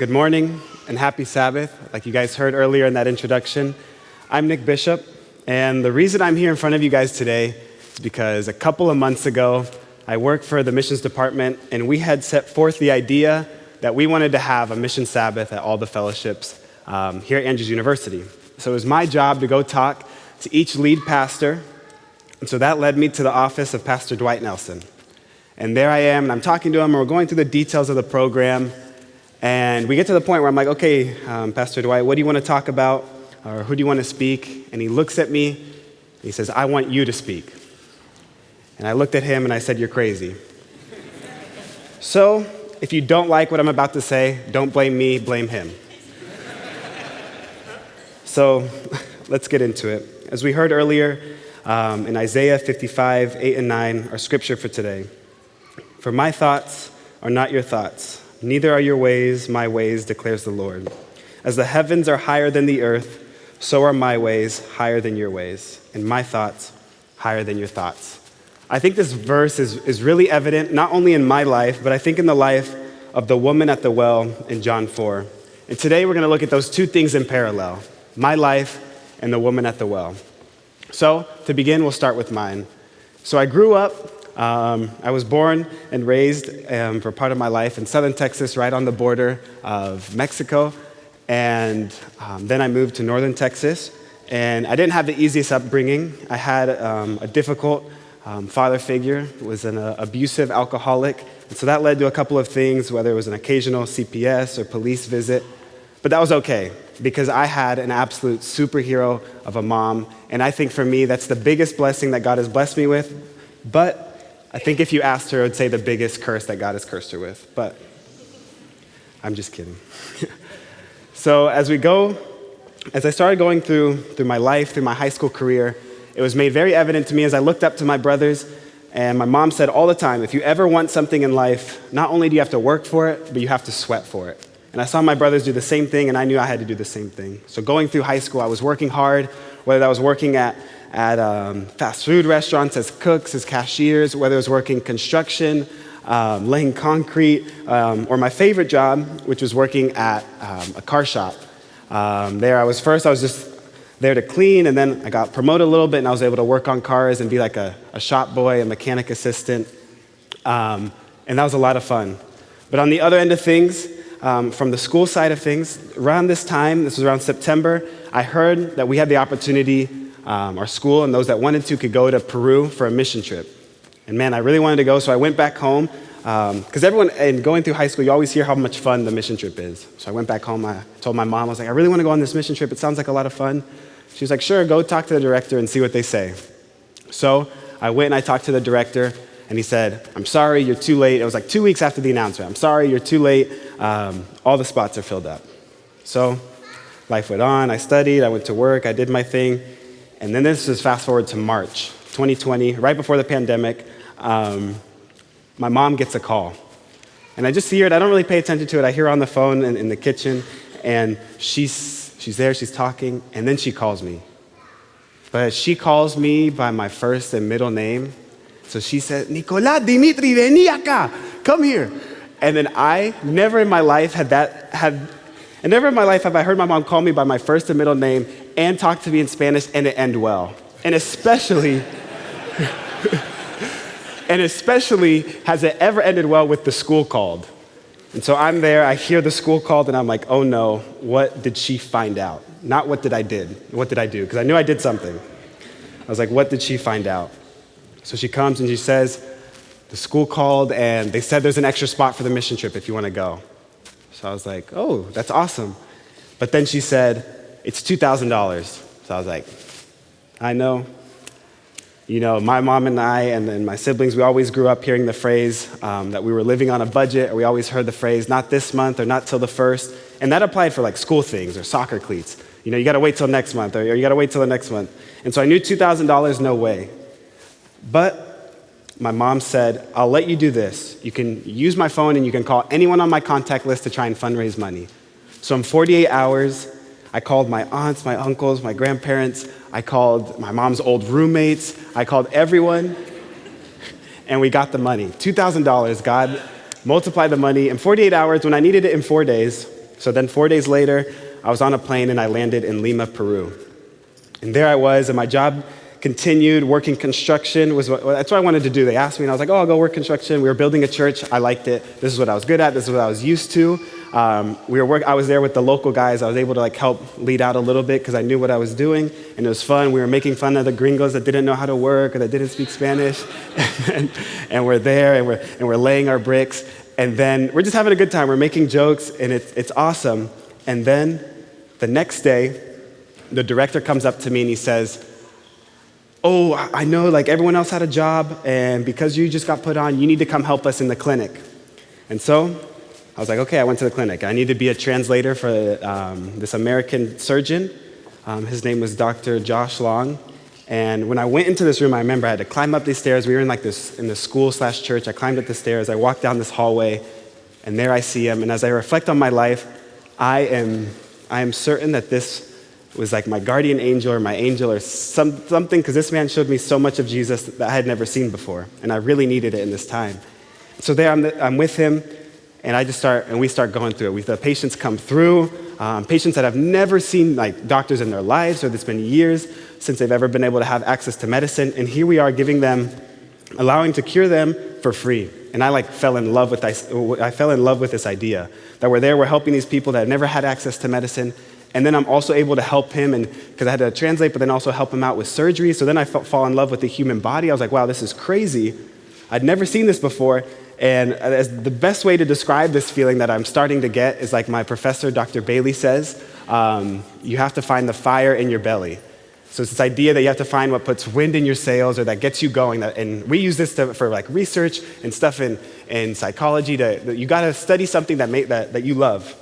Good morning and happy Sabbath. Like you guys heard earlier in that introduction, I'm Nick Bishop, and the reason I'm here in front of you guys today is because a couple of months ago, I worked for the missions department, and we had set forth the idea that we wanted to have a mission Sabbath at all the fellowships here at Andrews University. So it was my job to go talk to each lead pastor, and so that led me to the office of Pastor Dwight Nelson. And there I am, and I'm talking to him, and we're going through the details of the program. And we get to the point where I'm like, okay, Pastor Dwight, what do you want to talk about? Or who do you want to speak? And he looks at me, and he says, I want you to speak. And I looked at him, and I said, you're crazy. So if you don't like what I'm about to say, don't blame me, blame him. So let's get into it. As we heard earlier, in Isaiah 55, 8 and 9, our scripture for today. For my thoughts are not your thoughts. Neither are your ways my ways, declares the Lord. As the heavens are higher than the earth, so are my ways higher than your ways, and my thoughts higher than your thoughts. I think this verse is really evident, not only in my life, but I think in the life of the woman at the well in John 4. And today we're going to look at those two things in parallel, my life and the woman at the well. So to begin, we'll start with mine. So I grew up, I was born and raised for part of my life in southern Texas, right on the border of Mexico. And then I moved to northern Texas. And I didn't have the easiest upbringing. I had a difficult father figure, was an abusive alcoholic. And so that led to a couple of things, whether it was an occasional CPS or police visit. But that was okay, because I had an absolute superhero of a mom. And I think for me, that's the biggest blessing that God has blessed me with. But I think if you asked her, I would say the biggest curse that God has cursed her with. But I'm just kidding. So as I started going through my life, through my high school career, it was made very evident to me as I looked up to my brothers. And my mom said all the time, if you ever want something in life, not only do you have to work for it, but you have to sweat for it. And I saw my brothers do the same thing, and I knew I had to do the same thing. So going through high school, I was working hard, whether I was working at fast food restaurants as cooks, as cashiers, whether it was working construction, laying concrete, or my favorite job, which was working at a car shop. I was just there to clean, and then I got promoted a little bit, and I was able to work on cars and be like a shop boy, a mechanic assistant, and that was a lot of fun. But on the other end of things, from the school side of things, around this time, this was around September, I heard that we had the opportunity, our school and those that wanted to could go to Peru for a mission trip. And man, I really wanted to go, so I went back home, because everyone, and going through high school, you always hear how much fun the mission trip is. So I went back home, I told my mom, I was like, I really want to go on this mission trip, it sounds like a lot of fun. She was like, sure, go talk to the director and see what they say. So I went and I talked to the director, and he said, I'm sorry, you're too late. It was like 2 weeks after the announcement. I'm sorry, you're too late. All the spots are filled up. So life went on. I studied. I went to work. I did my thing. And then this is fast forward to March 2020, right before the pandemic. My mom gets a call. And I just hear it. I don't really pay attention to it. I hear her on the phone in the kitchen, and she's there. She's talking. And then she calls me. But she calls me by my first and middle name. So she said, Nicolás, Dimitri, vení acá, come here. And then never in my life have I heard my mom call me by my first and middle name and talk to me in Spanish and it end well. And especially has it ever ended well with the school called. And so I'm there, I hear the school called, and I'm like, oh no, what did she find out? Not what did I do, because I knew I did something. I was like, what did she find out? So she comes and she says, the school called and they said there's an extra spot for the mission trip if you want to go. So I was like, oh, that's awesome. But then she said, it's $2,000. So I was like, I know. You know, my mom and I and my siblings, we always grew up hearing the phrase that we were living on a budget, or we always heard the phrase, not this month or not till the first. And that applied for like school things or soccer cleats. You know, you got to wait till next month or you got to wait till the next month. And so I knew $2,000, no way. But my mom said, I'll let you do this. You can use my phone and you can call anyone on my contact list to try and fundraise money. So in 48 hours, I called my aunts, my uncles, my grandparents. I called my mom's old roommates. I called everyone, and we got the money. $2,000. God multiplied the money in 48 hours when I needed it in 4 days. So then 4 days later, I was on a plane and I landed in Lima, Peru. And there I was, and my job continued. Working construction that's what I wanted to do. They asked me, and I was like, oh, I'll go work construction. We were building a church. I liked it. This is what I was good at. This is what I was used to. I was there with the local guys. I was able to help lead out a little bit because I knew what I was doing, and it was fun. We were making fun of the gringos that didn't know how to work or that didn't speak Spanish, and we're there, and we're laying our bricks, and then we're just having a good time. We're making jokes, and it's awesome. And then the next day, the director comes up to me and he says, oh, I know everyone else had a job, and because you just got put on, you need to come help us in the clinic. And so I was like, okay, I went to the clinic. I need to be a translator for this American surgeon. His name was Dr. Josh Long. And when I went into this room, I remember I had to climb up these stairs. We were in the school/church. I climbed up the stairs. I walked down this hallway, and there I see him. And as I reflect on my life, I am certain that this was my guardian angel or my angel or something, because this man showed me so much of Jesus that I had never seen before, and I really needed it in this time. So there I'm with him, and we start going through it. The patients come through, patients that have never seen doctors in their lives, or it's been years since they've ever been able to have access to medicine, and here we are allowing to cure them for free. And I fell in love with this idea that we're helping these people that have never had access to medicine. And then I'm also able to help him, and because I had to translate, but then also help him out with surgery. So then I fall in love with the human body. I was like, wow, this is crazy. I'd never seen this before. And the best way to describe this feeling that I'm starting to get is my professor, Dr. Bailey, says, you have to find the fire in your belly. So it's this idea that you have to find what puts wind in your sails or that gets you going. And we use this for research and stuff in psychology. You got to study something that you love.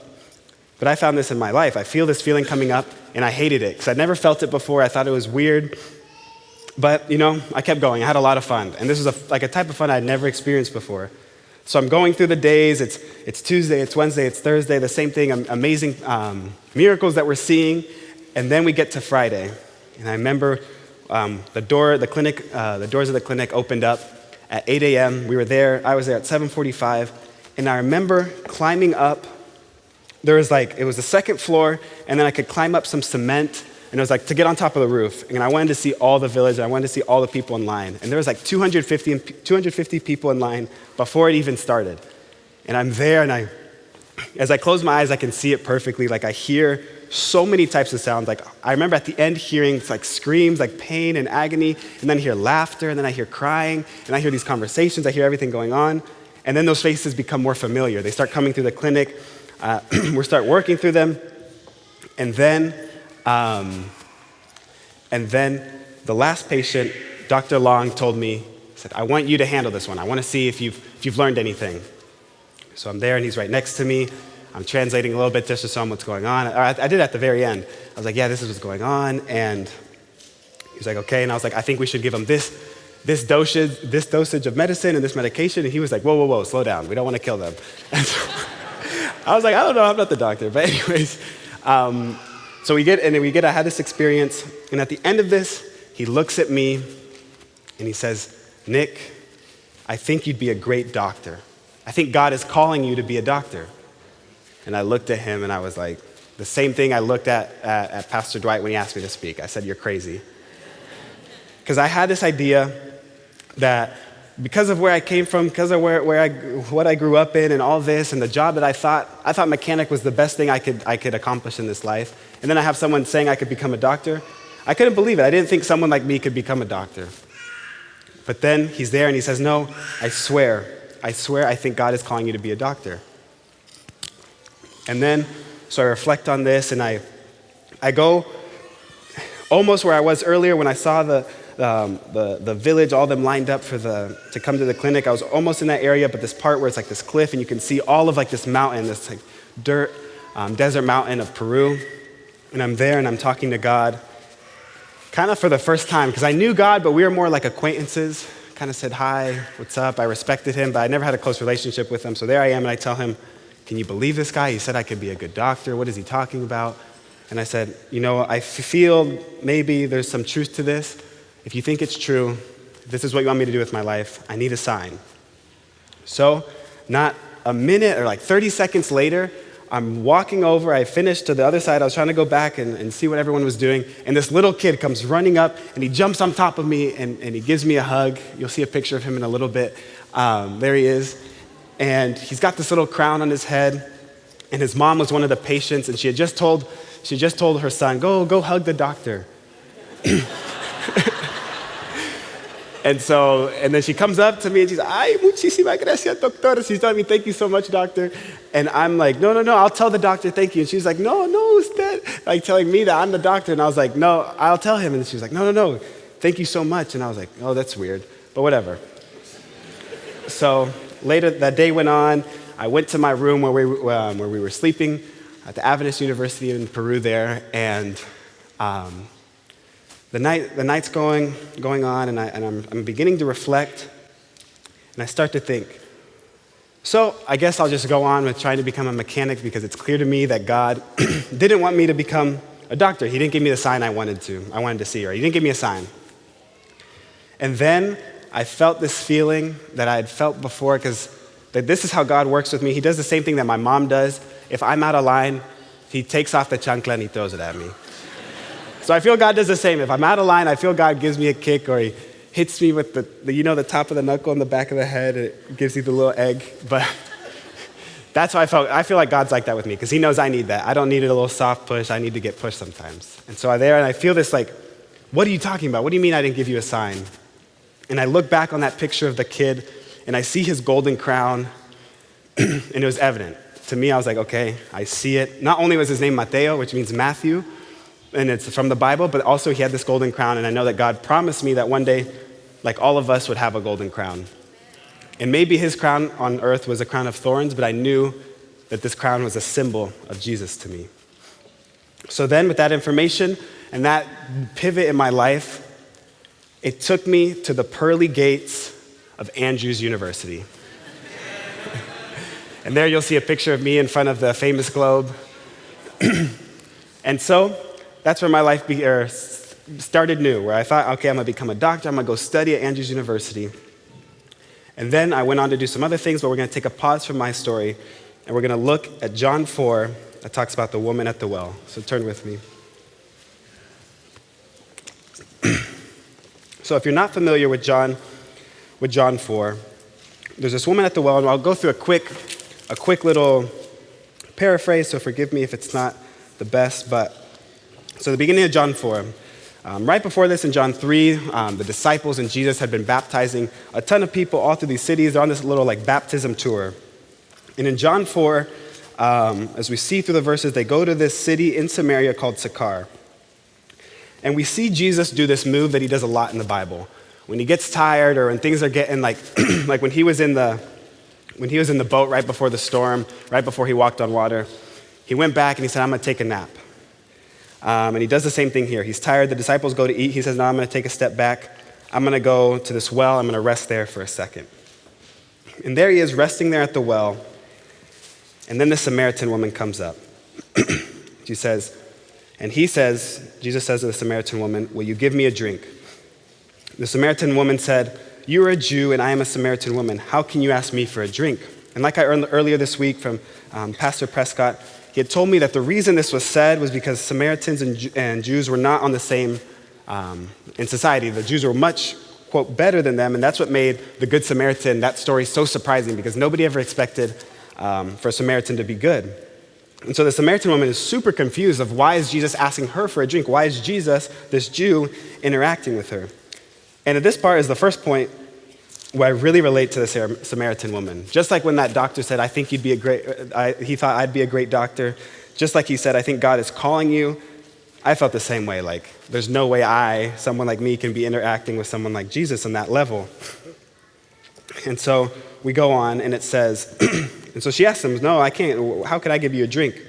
But I found this in my life. I feel this feeling coming up, and I hated it because I'd never felt it before. I thought it was weird. But, I kept going. I had a lot of fun. And this was a type of fun I'd never experienced before. So I'm going through the days. It's Tuesday, it's Wednesday, it's Thursday, the same thing, amazing miracles that we're seeing. And then we get to Friday. And I remember the doors of the clinic opened up at 8 a.m. We were there. I was there at 7:45. And I remember climbing up. There was it was the second floor, and then I could climb up some cement, and it was to get on top of the roof. And I wanted to see all the village, and I wanted to see all the people in line. And there was 250 people in line before it even started. And I'm there, and as I close my eyes, I can see it perfectly. I hear so many types of sounds. I remember at the end hearing screams, pain and agony, and then I hear laughter, and then I hear crying, and I hear these conversations, I hear everything going on. And then those faces become more familiar. They start coming through the clinic. We start working through them, and then the last patient, Dr. Long told me, said, I want you to handle this one. I want to see if you've learned anything. So I'm there, and he's right next to me. I'm translating a little bit just to show him what's going on. I did at the very end. I was like, yeah, this is what's going on, and he was like, okay, and I was like, I think we should give him this dosage of medicine and this medication, and he was like, whoa, slow down. We don't want to kill them. And so I was like, I don't know, I'm not the doctor. But anyways, so I had this experience, and at the end of this, he looks at me, and he says, Nick, I think you'd be a great doctor. I think God is calling you to be a doctor. And I looked at him, and I was like, the same thing I looked at Pastor Dwight when he asked me to speak. I said, you're crazy. Because I had this idea that because of where I came from, because of what I grew up in and all this and the job that I thought mechanic was the best thing I could accomplish in this life. And then I have someone saying I could become a doctor. I couldn't believe it. I didn't think someone like me could become a doctor. But then he's there and he says, no, I swear I think God is calling you to be a doctor. And then, so I reflect on this, and I go almost where I was earlier when I saw the village, all them lined up to come to the clinic. I was almost in that area, but this part where it's this cliff, and you can see all of this mountain, this dirt, desert mountain of Peru. And I'm there, and I'm talking to God, kind of for the first time, because I knew God, but we were more like acquaintances. Kind of said, hi, what's up? I respected him, but I never had a close relationship with him. So there I am, and I tell him, can you believe this guy? He said I could be a good doctor. What is he talking about? And I said, I feel maybe there's some truth to this. If you think it's true, if this is what you want me to do with my life, I need a sign. So not a minute or 30 seconds later, I'm walking over, I finished to the other side, I was trying to go back and see what everyone was doing, and this little kid comes running up, and he jumps on top of me, and he gives me a hug. You'll see a picture of him in a little bit. There he is, and he's got this little crown on his head, and his mom was one of the patients, and she had just told her son, go hug the doctor. And then she comes up to me and she's like, ay, muchísimas gracias, doctor. She's telling me, thank you so much, doctor. And I'm like, no, I'll tell the doctor thank you. And she's like, no, usted. Like telling me that I'm the doctor. And I was like, no, I'll tell him. And she was like, no, thank you so much. And I was like, oh, that's weird, but whatever. So later, that day went on. I went to my room where we were sleeping at the Adventist University in Peru there. And the night's going on, and I'm beginning to reflect, and I start to think, so I guess I'll just go on with trying to become a mechanic because it's clear to me that God didn't want me to become a doctor. He didn't give me the sign I wanted to see, or he didn't give me a sign. And then I felt this feeling that I had felt before, because this is how God works with me. He does the same thing that my mom does. If I'm out of line, he takes off the chancla and he throws it at me. So I feel God does the same. If I'm out of line, I feel God gives me a kick, or he hits me with the top of the knuckle in the back of the head, and it gives you the little egg. But that's how I felt. I feel like God's like that with me, because he knows I need that. I don't need a little soft push. I need to get pushed sometimes. And so I'm there, and I feel this like, what are you talking about? What do you mean I didn't give you a sign? And I look back on that picture of the kid, and I see his golden crown, and it was evident. To me, I was like, okay, I see it. Not only was his name Mateo, which means Matthew, and it's from the Bible, but also he had this golden crown, and I know that God promised me that one day, like all of us would have a golden crown. And maybe his crown on earth was a crown of thorns, but I knew that this crown was a symbol of Jesus to me. So then with that information and that pivot in my life, it took me to the pearly gates of Andrews University. And there you'll see a picture of me in front of the famous globe. And so that's where my life started new, where I thought, okay, I'm going to become a doctor. I'm going to go study at Andrews University. And then I went on to do some other things, but we're going to take a pause from my story, and we're going to look at John 4 that talks about the woman at the well. So turn with me. So if you're not familiar with John 4, there's this woman at the well, and I'll go through a quick little paraphrase, so forgive me if it's not the best, but so the beginning of John 4, right before this in John 3, the disciples and Jesus had been baptizing a ton of people all through these cities. They're on this little baptism tour. And in John 4, as we see through the verses, they go to this city in Samaria called Sychar. And we see Jesus do this move that he does a lot in the Bible. When he gets tired, or when things are getting like when he was in the boat right before the storm, right before he walked on water, he went back and he said, I'm going to take a nap. And he does the same thing here. He's tired. The disciples go to eat. He says, no, I'm going to take a step back. I'm going to go to this well. I'm going to rest there for a second. And there he is, resting there at the well. And then the Samaritan woman comes up. Jesus says to the Samaritan woman, will you give me a drink? The Samaritan woman said, you are a Jew and I am a Samaritan woman. How can you ask me for a drink? And like I learned earlier this week from Pastor Prescott, he had told me that the reason this was said was because Samaritans and Jews were not on the same in society. The Jews were much, quote, better than them, and that's what made the Good Samaritan, that story, so surprising, because nobody ever expected for a Samaritan to be good. And so the Samaritan woman is super confused of why is Jesus asking her for a drink? Why is Jesus, this Jew, interacting with her? And at this part is the first point where I really relate to the Samaritan woman. Just like when that doctor said, I think you'd be he thought I'd be a great doctor. Just like he said, I think God is calling you. I felt the same way. Like, there's no way someone like me, can be interacting with someone like Jesus on that level. And so we go on, and it says, and so she asks him, no, I can't. How could I give you a drink?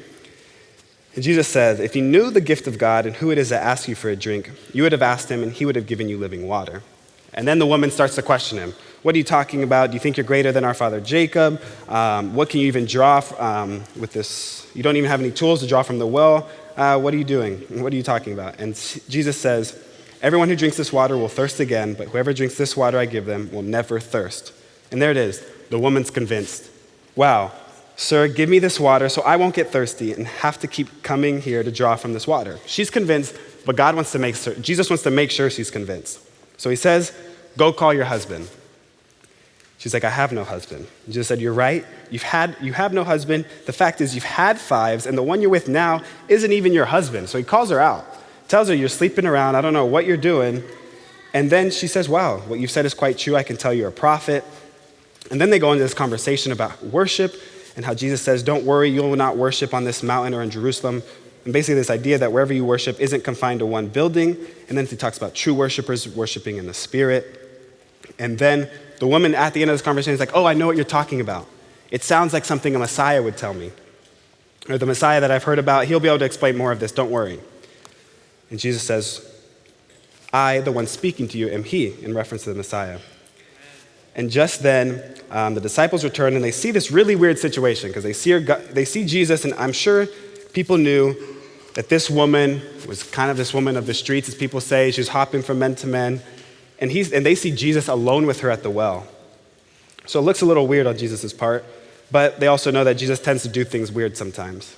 And Jesus says, if you knew the gift of God and who it is that asks you for a drink, you would have asked him, and he would have given you living water. And then the woman starts to question him. What are you talking about? Do you think you're greater than our father Jacob? What can you even draw with this? You don't even have any tools to draw from the well. What are you doing? What are you talking about? And Jesus says, everyone who drinks this water will thirst again, but whoever drinks this water I give them will never thirst. And there it is. The woman's convinced. Wow, "Sir, give me this water so I won't get thirsty and have to keep coming here to draw from this water." She's convinced, but Jesus wants to make sure she's convinced. So he says, "Go call your husband." She's like, "I have no husband." Jesus said, "You're right. You have no husband. The fact is you've had fives, and the one you're with now isn't even your husband." So he calls her out, tells her, "You're sleeping around. I don't know what you're doing." And then she says, "Wow, what you've said is quite true. I can tell you're a prophet." And then they go into this conversation about worship and how Jesus says, "Don't worry, you will not worship on this mountain or in Jerusalem." And basically this idea that wherever you worship isn't confined to one building. And then he talks about true worshipers worshiping in the Spirit. And then the woman at the end of this conversation is like, "Oh, I know what you're talking about. It sounds like something a Messiah would tell me. Or the Messiah that I've heard about, he'll be able to explain more of this, don't worry." And Jesus says, "I, the one speaking to you, am he," in reference to the Messiah. And just then, the disciples return and they see this really weird situation because they see Jesus, and I'm sure people knew that this woman was kind of this woman of the streets, as people say. She was hopping from men to men. And they see Jesus alone with her at the well. So it looks a little weird on Jesus' part, but they also know that Jesus tends to do things weird sometimes.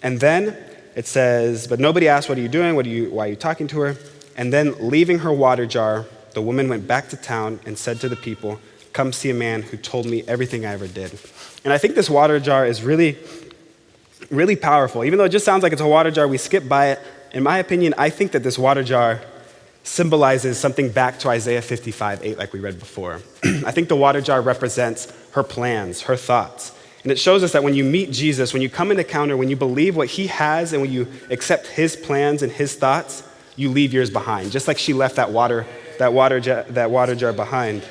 And then it says, "But nobody asked, 'What are you doing? Why are you talking to her?' And then leaving her water jar, the woman went back to town and said to the people, 'Come see a man who told me everything I ever did.'" And I think this water jar is really, really powerful. Even though it just sounds like it's a water jar, we skip by it. In my opinion, I think that this water jar symbolizes something back to Isaiah 55:8, like we read before. I think the water jar represents her plans, her thoughts. And it shows us that when you meet Jesus, when you come into encounter, when you believe what he has and when you accept his plans and his thoughts, you leave yours behind, just like she left that water jar behind.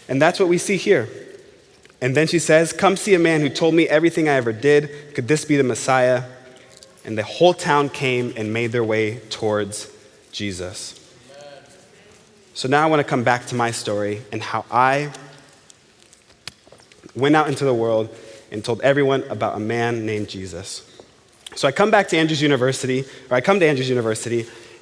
And that's what we see here. And then she says, "Come see a man who told me everything I ever did. Could this be the Messiah?" And the whole town came and made their way towards Jesus. So now I want to come back to my story and how I went out into the world and told everyone about a man named Jesus. So I come to Andrews University,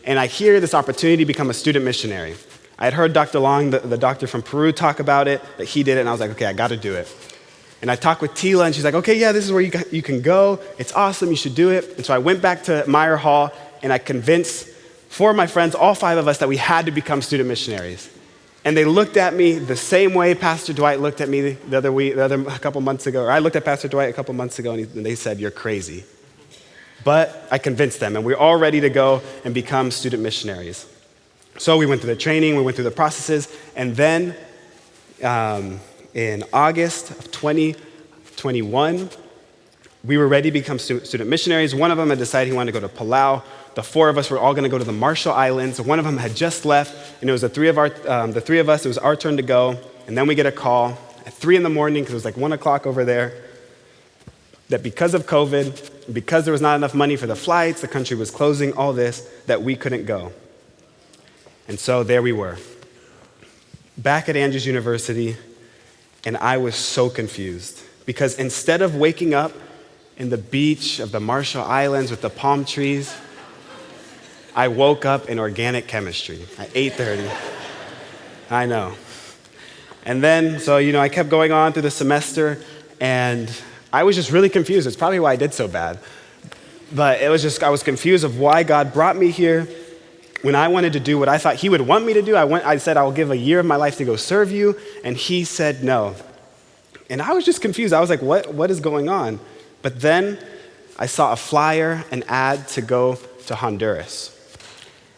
and I hear this opportunity to become a student missionary. I had heard Dr. Long, the doctor from Peru, talk about it, that he did it, and I was like, okay, I got to do it. And I talked with Tila, and she's like, okay, yeah, this is where you can go. It's awesome, you should do it. And so I went back to Meyer Hall, and I convinced 4 of my friends, all 5 of us, that we had to become student missionaries. And they looked at me the same way Pastor Dwight looked at me a couple months ago, or I looked at Pastor Dwight a couple months ago, and they said, "You're crazy." But I convinced them, and we're all ready to go and become student missionaries. So we went through the training, we went through the processes, and then in August of 2021, we were ready to become student missionaries. One of them had decided he wanted to go to Palau. The 4 of us were all going to go to the Marshall Islands. One of them had just left, and it was the three of us. It was our turn to go, and then we get a call at 3 in the morning, because it was like 1 o'clock over there, that because of COVID, because there was not enough money for the flights, the country was closing, all this, that we couldn't go. And so there we were, back at Andrews University, and I was so confused, because instead of waking up in the beach of the Marshall Islands with the palm trees, I woke up in organic chemistry at 8:30. I know. And then, so, I kept going on through the semester, and I was just really confused. It's probably why I did so bad. But I was confused of why God brought me here when I wanted to do what I thought he would want me to do. I said, I will give a year of my life to go serve you, and he said no. And I was just confused. I was like, what is going on? But then I saw a flyer, an ad to go to Honduras.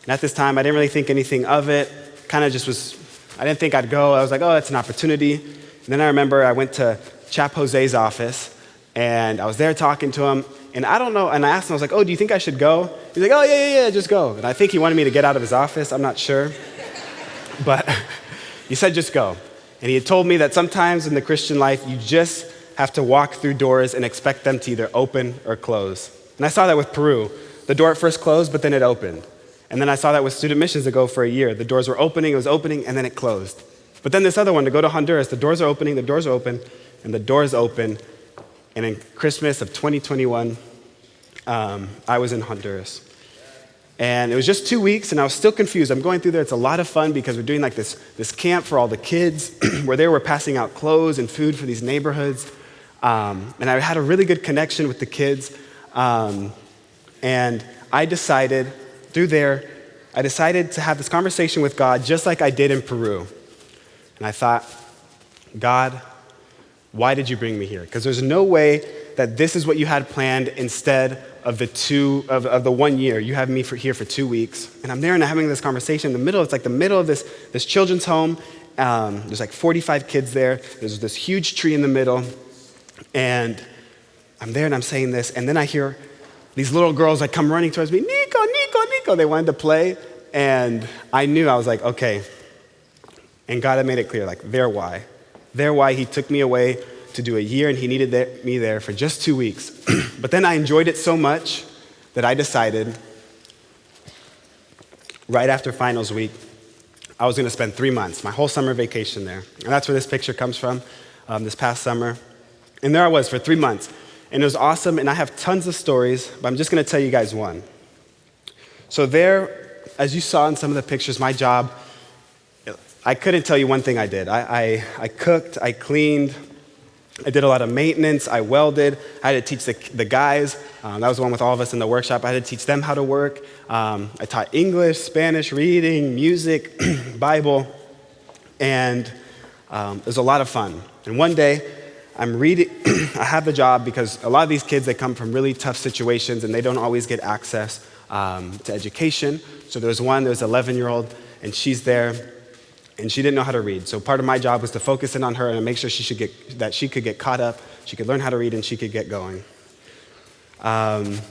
And at this time, I didn't really think anything of it. I didn't think I'd go. I was like, oh, that's an opportunity. And then I remember I went to Chap Jose's office, and I was there talking to him. And I don't know, and I asked him, I was like, oh, do you think I should go? He's like, oh, yeah, just go. And I think he wanted me to get out of his office. I'm not sure. But he said, just go. And he had told me that sometimes in the Christian life, you just have to walk through doors and expect them to either open or close. And I saw that with Peru. The door at first closed, but then it opened. And then I saw that with student missions to go for a year. The doors were opening, it was opening, and then it closed. But then this other one, to go to Honduras, the doors are opening, and the doors open. And in Christmas of 2021, I was in Honduras. And it was just 2 weeks, and I was still confused. I'm going through there. It's a lot of fun because we're doing like this camp for all the kids where they were passing out clothes and food for these neighborhoods. And I had a really good connection with the kids. And I decided to have this conversation with God just like I did in Peru. And I thought, God, why did you bring me here? Because there's no way that this is what you had planned instead of the 1 year. You have me here for 2 weeks. And I'm there and I'm having this conversation in the middle. It's like the middle of this children's home. There's like 45 kids there. There's this huge tree in the middle. And I'm there and I'm saying this. And then I hear these little girls like come running towards me. Nico, Nico, Nico. They wanted to play. And I knew, I was like, okay. And God had made it clear, like, they're why. They're why he took me away to do a year, and he needed me there for just 2 weeks. But then I enjoyed it so much that I decided right after finals week, I was going to spend 3 months, my whole summer vacation there. And that's where this picture comes from, this past summer. And there I was for 3 months. And it was awesome, and I have tons of stories, but I'm just going to tell you guys one. So there, as you saw in some of the pictures, my job, I couldn't tell you one thing I did. I cooked, I cleaned, I did a lot of maintenance, I welded, I had to teach the guys, that was the one with all of us in the workshop, I had to teach them how to work. I taught English, Spanish, reading, music, Bible, and it was a lot of fun. And one day, I'm reading, I have the job because a lot of these kids, they come from really tough situations and they don't always get access to education. So there's an 11-year-old, and she's there, and she didn't know how to read. So part of my job was to focus in on her and make sure that she could get caught up, she could learn how to read, and she could get going. And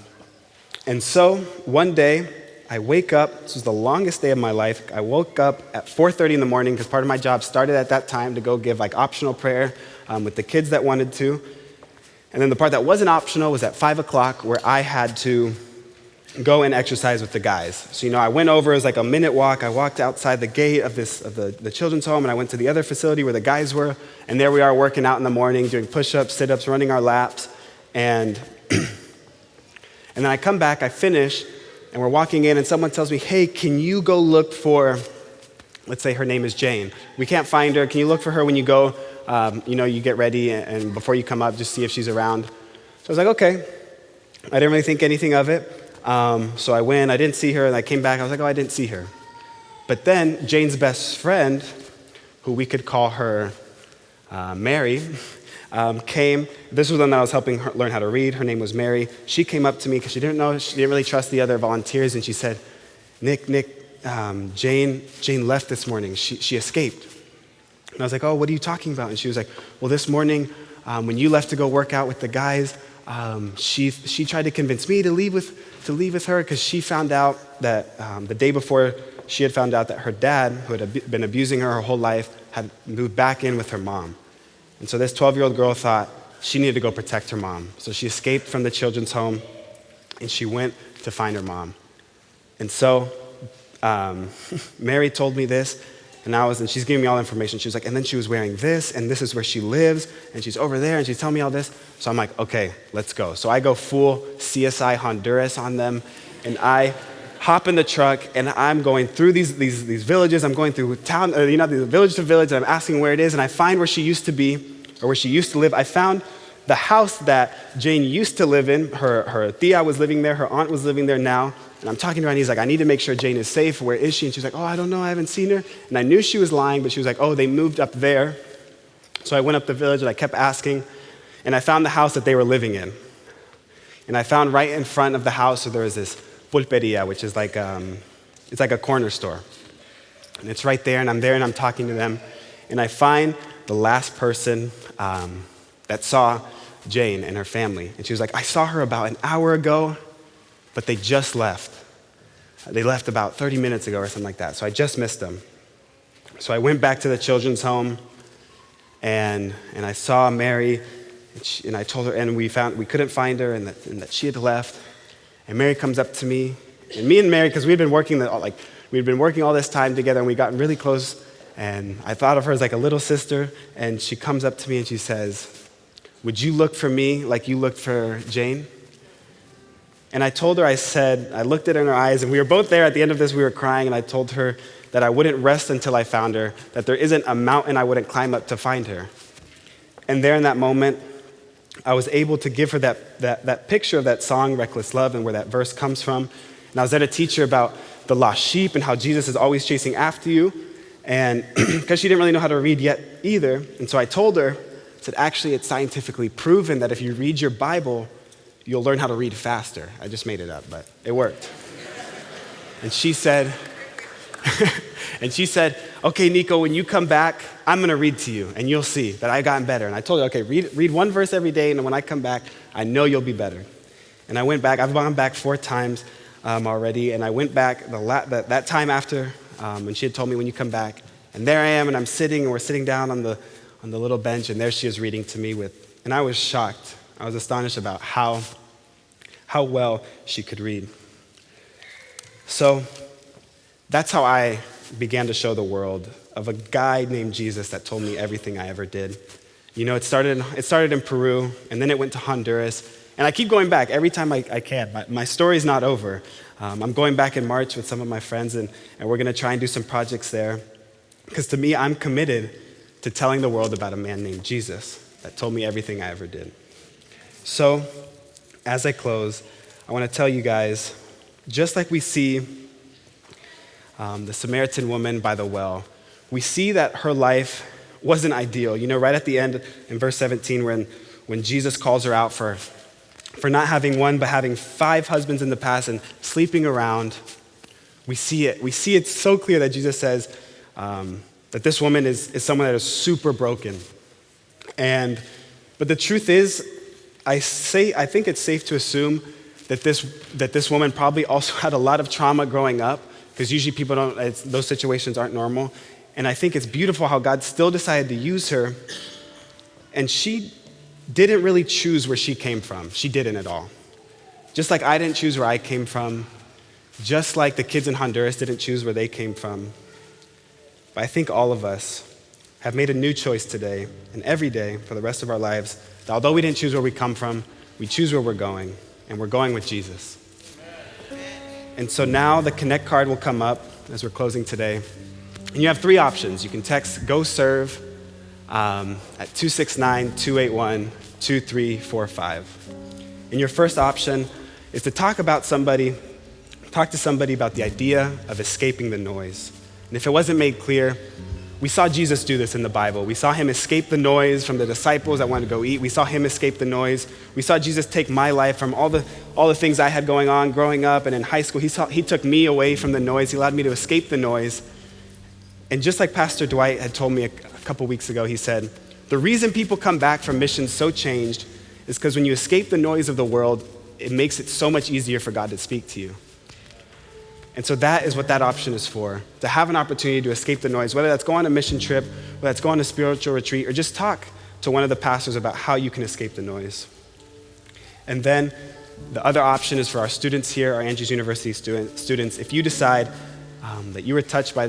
so one day, I wake up, this was the longest day of my life. I woke up at 4:30 in the morning because part of my job started at that time to go give like optional prayer with the kids that wanted to. And then the part that wasn't optional was at 5 o'clock where I had to go and exercise with the guys. So, I went over, it was like a minute walk. I walked outside the gate of the children's home, and I went to the other facility where the guys were, and there we are working out in the morning, doing push-ups, sit-ups, running our laps, and then I come back, I finish, and we're walking in, and someone tells me, hey, can you go look for, let's say her name is Jane. We can't find her. Can you look for her when you go, you get ready, and before you come up, just see if she's around. So I was like, okay. I didn't really think anything of it. So I went, I didn't see her, and I came back, I was like, oh, I didn't see her. But then Jane's best friend, who we could call her Mary, came. This was the one that I was helping her learn how to read. Her name was Mary. She came up to me because she didn't really trust the other volunteers, and she said, Nick, Jane left this morning. She escaped. And I was like, oh, what are you talking about? And she was like, well, this morning, when you left to go work out with the guys, she tried to convince me to leave with her because she found out that the day before she had found out that her dad, who had been abusing her whole life, had moved back in with her mom. And so this 12-year-old girl thought she needed to go protect her mom. So she escaped from the children's home, and she went to find her mom. And so Mary told me this, and she's giving me all the information. She was like, and then she was wearing this, and this is where she lives, and she's over there, and she's telling me all this. So I'm like, okay, let's go. So I go full CSI Honduras on them, and I hop in the truck, and I'm going through these villages. I'm going through town, the village to village, and I'm asking where it is, and I find where she used to be, or where she used to live. I found the house that Jane used to live in. Her tia was living there. Her aunt was living there now. And I'm talking to her, and he's like, I need to make sure Jane is safe. Where is she? And she's like, oh, I don't know. I haven't seen her. And I knew she was lying, but she was like, oh, they moved up there. So I went up the village, and I kept asking, and I found the house that they were living in. And I found right in front of the house, so there was this pulperia, which is like, it's like a corner store. And it's right there, and I'm talking to them. And I find the last person that saw Jane and her family. And she was like, I saw her about an hour ago, but they just left. They left about 30 minutes ago or something like that. So I just missed them. So I went back to the children's home, and I saw Mary, and I told her, and we couldn't find her, and that she had left. And Mary comes up to me, and me and Mary, because we'd been working all this time together, and we'd gotten really close, and I thought of her as like a little sister, and she comes up to me and she says, would you look for me like you looked for Jane? And I told her, I looked at her in her eyes, and we were both there at the end of this, we were crying, and I told her that I wouldn't rest until I found her, that there isn't a mountain I wouldn't climb up to find her. And there in that moment, I was able to give her that picture of that song, Reckless Love, and where that verse comes from. And I was there to teach her about the lost sheep and how Jesus is always chasing after you. And because she didn't really know how to read yet either. And so I told her, I said, actually, it's scientifically proven that if you read your Bible, you'll learn how to read faster. I just made it up, but it worked. And she said, okay, Nico, when you come back, I'm going to read to you, and you'll see that I've gotten better. And I told her, okay, read one verse every day, and when I come back, I know you'll be better. And I went back. I've gone back 4 times already, and I went back that time after when she had told me when you come back. And there I am, and I'm sitting, and we're sitting down on the little bench, and there she is reading to me and I was shocked. I was astonished about how well she could read. So that's how I began to show the world of a guy named Jesus that told me everything I ever did. You know, it started in Peru, and then it went to Honduras, and I keep going back every time I can. My story's not over. I'm going back in March with some of my friends, and we're going to try and do some projects there, because to me, I'm committed to telling the world about a man named Jesus that told me everything I ever did. So, as I close, I want to tell you guys, just like we see the Samaritan woman by the well, we see that her life wasn't ideal. You know, right at the end in verse 17, when Jesus calls her out for not having one, but having 5 husbands in the past and sleeping around, we see it. We see it so clear that Jesus says that this woman is someone that is super broken. But the truth is, I think it's safe to assume that this woman probably also had a lot of trauma growing up, because usually people those situations aren't normal. And I think it's beautiful how God still decided to use her, and she didn't really choose where she came from. She didn't at all. Just like I didn't choose where I came from, just like the kids in Honduras didn't choose where they came from. But I think all of us have made a new choice today and every day for the rest of our lives, that although we didn't choose where we come from, we choose where we're going, and we're going with Jesus. And so now the Connect card will come up as we're closing today. And you have 3 options. You can text GO SERVE at 269-281-2345. And your first option is to talk to somebody about the idea of escaping the noise. And if it wasn't made clear, we saw Jesus do this in the Bible. We saw him escape the noise from the disciples that wanted to go eat. We saw him escape the noise. We saw Jesus take my life from all the things I had going on growing up and in high school. He took me away from the noise. He allowed me to escape the noise. And just like Pastor Dwight had told me a couple weeks ago, he said, the reason people come back from missions so changed is because when you escape the noise of the world, it makes it so much easier for God to speak to you. And so that is what that option is for, to have an opportunity to escape the noise, whether that's go on a mission trip, whether that's go on a spiritual retreat, or just talk to one of the pastors about how you can escape the noise. And then the other option is for our students here, our Andrews University students. If you decide that you were touched by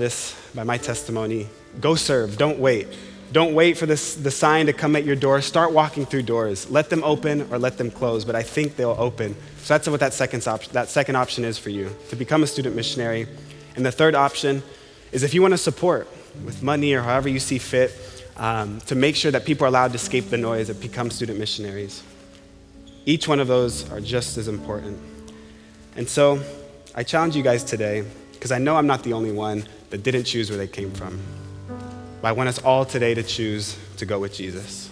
my testimony, go serve, don't wait. Don't wait for the sign to come at your door. Start walking through doors. Let them open or let them close, but I think they'll open. So that's what that second option is for you, to become a student missionary. And the third option is if you want to support with money or however you see fit, to make sure that people are allowed to escape the noise and become student missionaries. Each one of those are just as important. And so I challenge you guys today, because I know I'm not the only one that didn't choose where they came from. But I want us all today to choose to go with Jesus.